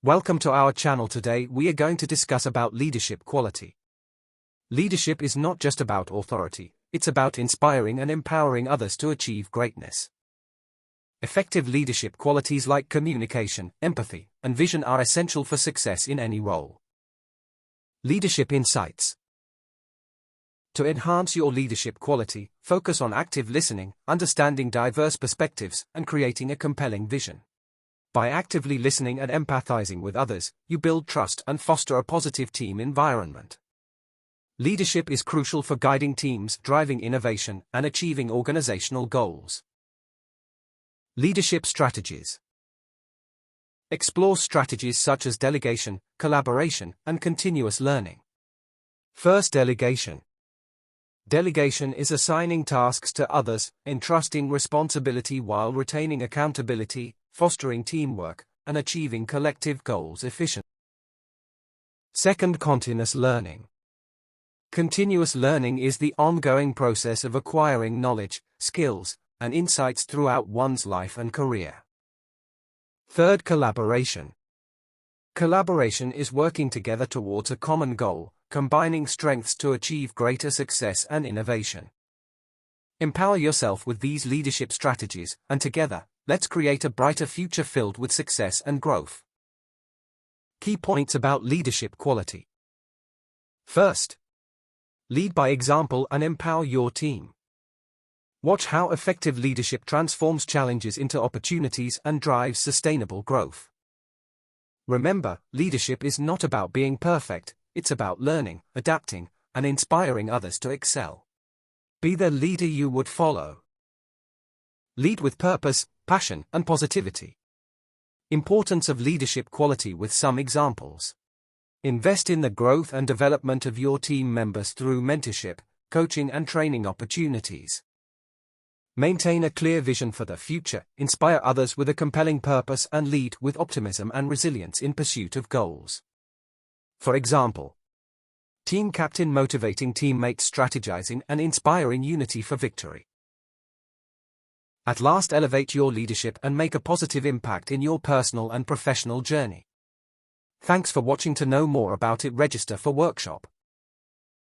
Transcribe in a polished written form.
Welcome to our channel. Today we are going to discuss about leadership quality. Leadership is not just about authority, it's about inspiring and empowering others to achieve greatness. Effective leadership qualities like communication, empathy, and vision are essential for success in any role. Leadership insights. To enhance your leadership quality, focus on active listening, understanding diverse perspectives, and creating a compelling vision. By actively listening and empathizing with others, you build trust and foster a positive team environment. Leadership is crucial for guiding teams, driving innovation, and achieving organizational goals. Leadership strategies. Explore strategies such as delegation, collaboration, and continuous learning. First, delegation. Delegation is assigning tasks to others, entrusting responsibility while retaining accountability, fostering teamwork, and achieving collective goals efficiently. Second, continuous learning. Continuous learning is the ongoing process of acquiring knowledge, skills, and insights throughout one's life and career. Third, collaboration. Collaboration is working together towards a common goal, combining strengths to achieve greater success and innovation. Empower yourself with these leadership strategies, and together, let's create a brighter future filled with success and growth. Key points about leadership quality. First, lead by example and empower your team. Watch how effective leadership transforms challenges into opportunities and drives sustainable growth. Remember, leadership is not about being perfect, it's about learning, adapting, and inspiring others to excel. Be the leader you would follow. Lead with purpose, passion, and positivity. Importance of leadership quality with some examples. Invest in the growth and development of your team members through mentorship, coaching, and training opportunities. Maintain a clear vision for the future, inspire others with a compelling purpose, and lead with optimism and resilience in pursuit of goals. For example, team captain motivating teammates, strategizing and inspiring unity for victory. At last, elevate your leadership and make a positive impact in your personal and professional journey. Thanks for watching. To know more about it, register for workshop.